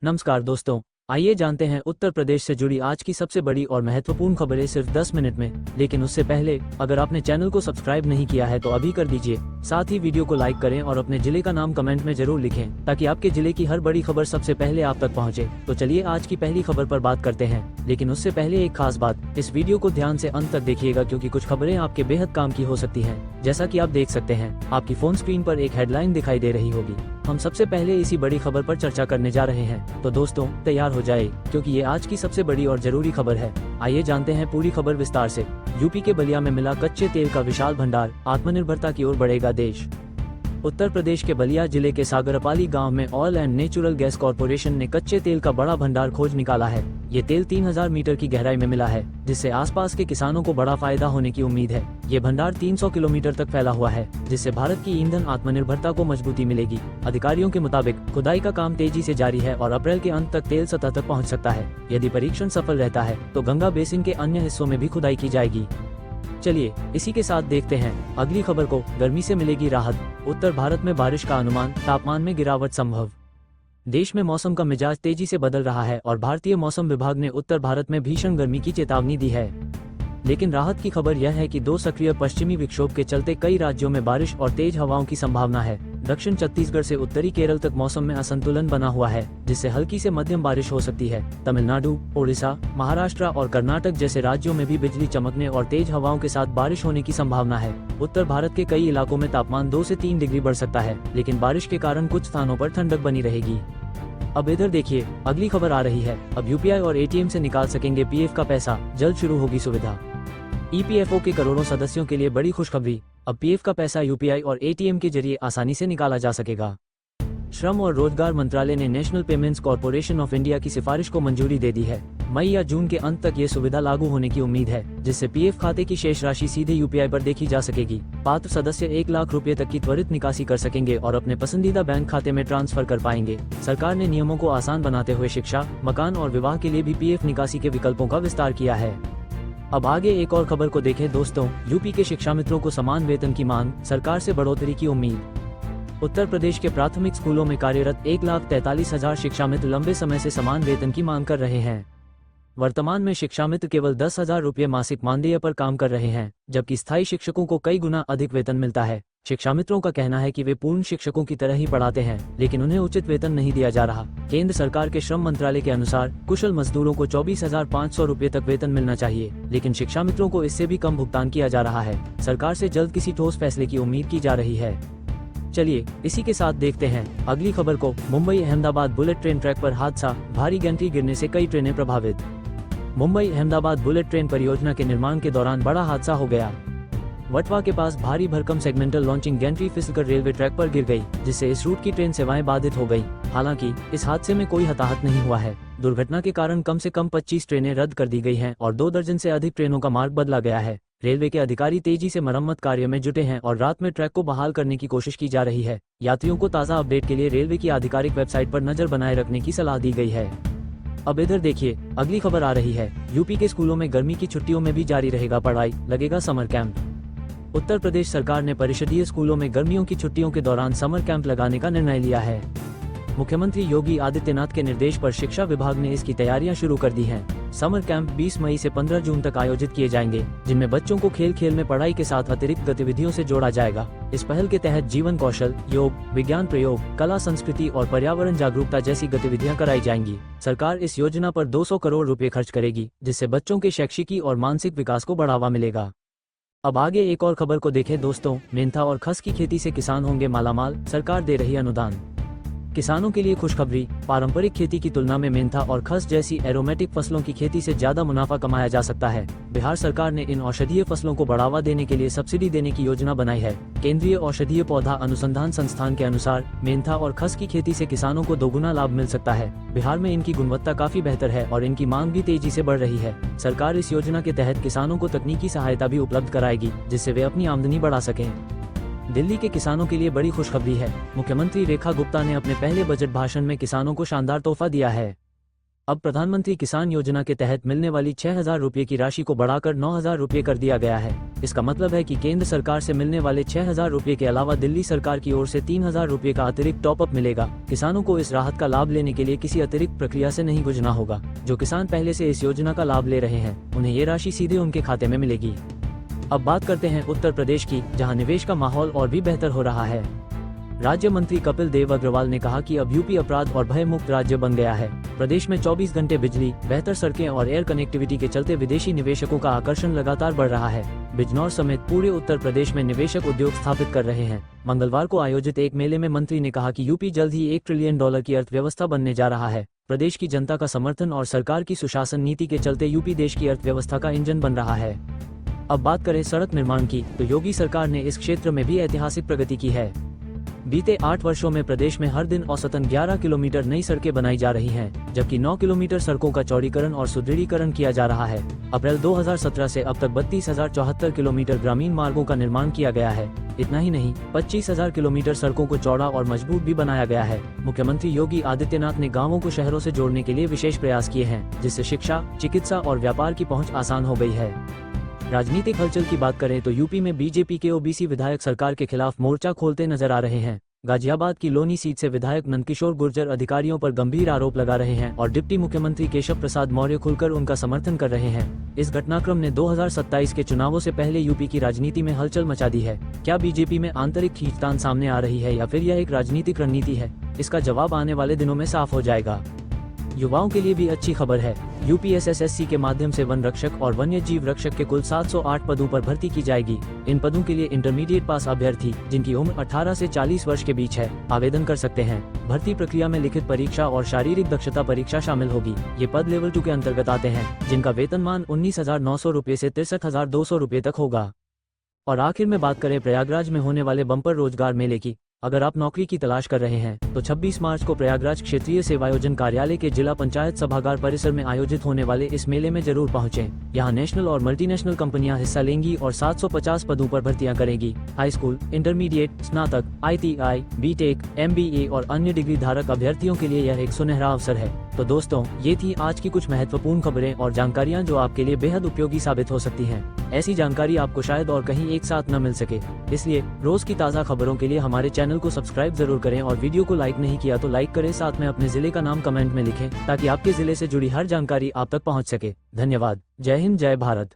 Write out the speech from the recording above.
नमस्कार दोस्तों, आइए जानते हैं उत्तर प्रदेश से जुड़ी आज की सबसे बड़ी और महत्वपूर्ण खबरें सिर्फ 10 मिनट में। लेकिन उससे पहले अगर आपने चैनल को सब्सक्राइब नहीं किया है तो अभी कर दीजिए। साथ ही वीडियो को लाइक करें और अपने जिले का नाम कमेंट में जरूर लिखें ताकि आपके जिले की हर बड़ी खबर सबसे पहले आप तक पहुंचे। तो चलिए आज की पहली खबर पर बात करते हैं। लेकिन उससे पहले एक खास बात, इस वीडियो को ध्यान से अंत तक देखिएगा क्योंकि कुछ खबरें आपके बेहद काम की हो सकती हैं। जैसा कि आप देख सकते हैं, आपकी फोन स्क्रीन पर एक हेडलाइन दिखाई दे रही होगी। हम सबसे पहले इसी बड़ी खबर पर चर्चा करने जा रहे हैं। तो दोस्तों तैयार हो जाए क्योंकि ये आज की सबसे बड़ी और जरूरी खबर है। आइए जानते हैं पूरी खबर विस्तार से। यूपी के बलिया में मिला कच्चे तेल का विशाल भंडार, आत्मनिर्भरता की ओर बढ़ेगा देश। उत्तर प्रदेश के बलिया जिले के सागरपाली गांव में oil and natural gas corporation ने कच्चे तेल का बड़ा भंडार खोज निकाला है। ये तेल 3000 मीटर की गहराई में मिला है, जिससे आसपास के किसानों को बड़ा फायदा होने की उम्मीद है। ये भंडार 300 किलोमीटर तक फैला हुआ है, जिससे भारत की ईंधन आत्मनिर्भरता को मजबूती मिलेगी। अधिकारियों के मुताबिक खुदाई का काम तेजी से जारी है और अप्रैल के अंत तक तेल सतह तक पहुँच सकता है। यदि परीक्षण सफल रहता है तो गंगा बेसिन के अन्य हिस्सों में भी खुदाई की जाएगी। चलिए इसी के साथ देखते हैं अगली खबर को। गर्मी से मिलेगी राहत, उत्तर भारत में बारिश का अनुमान, तापमान में गिरावट संभव। देश में मौसम का मिजाज तेजी से बदल रहा है और भारतीय मौसम विभाग ने उत्तर भारत में भीषण गर्मी की चेतावनी दी है। लेकिन राहत की खबर यह है कि 2 सक्रिय पश्चिमी विक्षोभ के चलते कई राज्यों में बारिश और तेज हवाओं की संभावना है। दक्षिण छत्तीसगढ़ से उत्तरी केरल तक मौसम में असंतुलन बना हुआ है, जिससे हल्की से मध्यम बारिश हो सकती है। तमिलनाडु, ओडिशा, महाराष्ट्र और कर्नाटक जैसे राज्यों में भी बिजली चमकने और तेज हवाओं के साथ बारिश होने की संभावना है। उत्तर भारत के कई इलाकों में तापमान 2 से 3 डिग्री बढ़ सकता है, लेकिन बारिश के कारण कुछ स्थानों पर ठंडक बनी रहेगी। अब इधर देखिए, अगली खबर आ रही है। अब यूपीआई और एटीएम से निकाल सकेंगे पीएफ का पैसा, जल्द शुरू होगी सुविधा। ईपीएफओ के करोड़ों सदस्यों के लिए बड़ी खुशखबरी, अब पीएफ का पैसा यूपीआई और एटीएम के जरिए आसानी से निकाला जा सकेगा। श्रम और रोजगार मंत्रालय ने national payments corporation of India की सिफारिश को मंजूरी दे दी है। मई या जून के अंत तक ये सुविधा लागू होने की उम्मीद है, जिससे पीएफ खाते की शेष राशि सीधे यूपीआई पर देखी जा सकेगी। पात्र सदस्य 1 लाख रुपए तक की त्वरित निकासी कर सकेंगे और अपने पसंदीदा बैंक खाते में ट्रांसफर कर पाएंगे। सरकार ने नियमों को आसान बनाते हुए शिक्षा, मकान और विवाह के लिए भी पीएफ निकासी के विकल्पों का विस्तार किया है। अब आगे एक और खबर को देखें दोस्तों। यूपी के शिक्षा मित्रों को समान वेतन की मांग, सरकार से बढ़ोतरी की उम्मीद। उत्तर प्रदेश के प्राथमिक स्कूलों में कार्यरत 1,43,000 शिक्षा मित्र लंबे समय से समान वेतन की मांग कर रहे हैं। वर्तमान में शिक्षा मित्र केवल 10,000 रुपये मासिक मानदेय पर काम कर रहे हैं, जबकि स्थायी शिक्षकों को कई गुना अधिक वेतन मिलता है। शिक्षा मित्रों का कहना है कि वे पूर्ण शिक्षकों की तरह ही पढ़ाते हैं, लेकिन उन्हें उचित वेतन नहीं दिया जा रहा। केंद्र सरकार के श्रम मंत्रालय के अनुसार कुशल मजदूरों को 24,500 रुपये तक वेतन मिलना चाहिए, लेकिन शिक्षा मित्रों को इससे भी कम भुगतान किया जा रहा है। सरकार से जल्द किसी ठोस फैसले की उम्मीद की जा रही है। चलिए इसी के साथ देखते हैं अगली खबर को। Mumbai Ahmedabad bullet train track पर हादसा, भारी गैंट्री गिरने से कई ट्रेनें प्रभावित। मुंबई अहमदाबाद बुलेट ट्रेन परियोजना के निर्माण के दौरान बड़ा हादसा हो गया। वटवा के पास भारी भरकम सेगमेंटल लॉन्चिंग गैंट्री फिसलकर रेलवे ट्रैक पर गिर गई, जिससे इस रूट की ट्रेन सेवाएं बाधित हो गई। हालांकि इस हादसे में कोई हताहत नहीं हुआ है। दुर्घटना के कारण कम से कम 25 ट्रेनें रद्द कर दी गई हैं और 2 दर्जन से अधिक ट्रेनों का मार्ग बदला गया है। रेलवे के अधिकारी तेजी से मरम्मत कार्य में जुटे हैं और रात में ट्रैक को बहाल करने की कोशिश की जा रही है। यात्रियों को ताज़ा अपडेट के लिए रेलवे की आधिकारिक वेबसाइट पर नजर बनाए रखने की सलाह दी गई है। अब इधर देखिए, अगली खबर आ रही है। यूपी के स्कूलों में गर्मी की छुट्टियों में भी जारी रहेगा पढ़ाई, लगेगा समर कैंप। उत्तर प्रदेश सरकार ने परिषदीय स्कूलों में गर्मियों की छुट्टियों के दौरान समर कैंप लगाने का निर्णय लिया है। मुख्यमंत्री योगी आदित्यनाथ के निर्देश पर शिक्षा विभाग ने इसकी तैयारियां शुरू कर दी हैं। समर कैंप 20 मई से 15 जून तक आयोजित किए जाएंगे, जिनमें बच्चों को खेल खेल में पढ़ाई के साथ अतिरिक्त गतिविधियों से जोड़ा जाएगा। इस पहल के तहत जीवन कौशल, योग, विज्ञान प्रयोग, कला, संस्कृति और पर्यावरण जागरूकता जैसी गतिविधियां कराई जाएंगी। सरकार इस योजना पर 200 करोड़ रुपए खर्च करेगी, जिससे बच्चों के शैक्षिकी और मानसिक विकास को बढ़ावा मिलेगा। अब आगे एक और खबर को देखें दोस्तों। मेंथा और खस की खेती से किसान होंगे मालामाल, सरकार दे रही अनुदान। किसानों के लिए खुशखबरी, पारंपरिक खेती की तुलना में मेंथा और खस जैसी एरोमेटिक फसलों की खेती से ज्यादा मुनाफा कमाया जा सकता है। बिहार सरकार ने इन औषधीय फसलों को बढ़ावा देने के लिए सब्सिडी देने की योजना बनाई है। केंद्रीय औषधीय पौधा अनुसंधान संस्थान के अनुसार मेंथा और खस की खेती से किसानों को दोगुना लाभ मिल सकता है। बिहार में इनकी गुणवत्ता काफी बेहतर है और इनकी मांग भी तेजी से बढ़ रही है। सरकार इस योजना के तहत किसानों को तकनीकी सहायता भी उपलब्ध कराएगी, जिससे वे अपनी आमदनी बढ़ा सकें। दिल्ली के किसानों के लिए बड़ी खुशखबरी है। मुख्यमंत्री रेखा गुप्ता ने अपने पहले बजट भाषण में किसानों को शानदार तोहफा दिया है। अब प्रधानमंत्री किसान योजना के तहत मिलने वाली 6,000 रुपये की राशि को बढ़ाकर 9,000 रुपये कर दिया गया है। इसका मतलब है कि केंद्र सरकार से मिलने वाले 6,000 रुपये के अलावा दिल्ली सरकार की ओर से 3,000 रुपये का अतिरिक्त टॉपअप मिलेगा। किसानों को इस राहत का लाभ लेने के लिए किसी अतिरिक्त प्रक्रिया से नहीं गुजरना होगा। जो किसान पहले से इस योजना का लाभ ले रहे हैं, उन्हें ये राशि सीधे उनके खाते में मिलेगी। अब बात करते हैं उत्तर प्रदेश की, जहां निवेश का माहौल और भी बेहतर हो रहा है। राज्य मंत्री कपिल देव अग्रवाल ने कहा कि अब यूपी अपराध और भय मुक्त राज्य बन गया है। प्रदेश में 24 घंटे बिजली, बेहतर सड़कें और एयर कनेक्टिविटी के चलते विदेशी निवेशकों का आकर्षण लगातार बढ़ रहा है। बिजनौर समेत पूरे उत्तर प्रदेश में निवेशक उद्योग स्थापित कर रहे हैं। मंगलवार को आयोजित एक मेले में मंत्री ने कहा कि यूपी जल्द ही $1 ट्रिलियन की अर्थव्यवस्था बनने जा रहा है। प्रदेश की जनता का समर्थन और सरकार की सुशासन नीति के चलते यूपी देश की अर्थव्यवस्था का इंजन बन रहा है। अब बात करें सड़क निर्माण की, तो योगी सरकार ने इस क्षेत्र में भी ऐतिहासिक प्रगति की है। बीते 8 वर्षों में प्रदेश में हर दिन औसतन 11 किलोमीटर नई सड़कें बनाई जा रही हैं, जबकि 9 किलोमीटर सड़कों का चौड़ीकरण और सुदृढ़ीकरण किया जा रहा है। अप्रैल 2017 से अब तक 32,074 किलोमीटर ग्रामीण मार्गों का निर्माण किया गया है। इतना ही नहीं, 25,000 किलोमीटर सड़कों को चौड़ा और मजबूत भी बनाया गया है। मुख्यमंत्री योगी आदित्यनाथ ने गाँवों को शहरों से जोड़ने के लिए विशेष प्रयास किए हैं, जिससे शिक्षा, चिकित्सा और व्यापार की पहुँच आसान हो गई है। राजनीतिक हलचल की बात करें तो यूपी में बीजेपी के ओबीसी विधायक सरकार के खिलाफ मोर्चा खोलते नजर आ रहे हैं। गाजियाबाद की लोनी सीट से विधायक नंदकिशोर गुर्जर अधिकारियों पर गंभीर आरोप लगा रहे हैं और डिप्टी मुख्यमंत्री केशव प्रसाद मौर्य खुलकर उनका समर्थन कर रहे हैं। इस घटनाक्रम ने 2027 के चुनावों से पहले यूपी की राजनीति में हलचल मचा दी है। क्या बीजेपी में आंतरिक खींचतान सामने आ रही है या फिर यह एक राजनीतिक रणनीति है? इसका जवाब आने वाले दिनों में साफ हो जाएगा। युवाओं के लिए भी अच्छी खबर है। यूपीएसएससी के माध्यम से वन रक्षक और वन्य जीव रक्षक के कुल 708 पदों पर भर्ती की जाएगी। इन पदों के लिए इंटरमीडिएट पास अभ्यर्थी जिनकी उम्र 18 से 40 वर्ष के बीच है, आवेदन कर सकते हैं। भर्ती प्रक्रिया में लिखित परीक्षा और शारीरिक दक्षता परीक्षा शामिल होगी। ये पद लेवल 2 के अंतर्गत आते हैं, जिनका वेतनमान 19,900 रुपये से 63,200 रुपये तक होगा। और आखिर में बात करें प्रयागराज में होने वाले बम्पर रोजगार मेले की। अगर आप नौकरी की तलाश कर रहे हैं तो 26 मार्च को प्रयागराज क्षेत्रीय सेवायोजन कार्यालय के जिला पंचायत सभागार परिसर में आयोजित होने वाले इस मेले में जरूर पहुंचें। यहां नेशनल और मल्टीनेशनल कंपनियां हिस्सा लेंगी और 750 पदों पर भर्तियां करेंगी। हाई स्कूल, इंटरमीडिएट, स्नातक, ITI, बीटेक, MBA और अन्य डिग्री धारक अभ्यर्थियों के लिए यह एक सुनहरा अवसर है। तो दोस्तों, ये थी आज की कुछ महत्वपूर्ण खबरें और जानकारियाँ जो आपके लिए बेहद उपयोगी साबित हो सकती हैं। ऐसी जानकारी आपको शायद और कहीं एक साथ न मिल सके, इसलिए रोज की ताज़ा खबरों के लिए हमारे चैनल को सब्सक्राइब जरूर करें और वीडियो को लाइक नहीं किया तो लाइक करें। साथ में अपने जिले का नाम कमेंट में लिखें ताकि आपके जिले से जुड़ी हर जानकारी आप तक पहुंच सके। धन्यवाद। जय हिंद, जय भारत।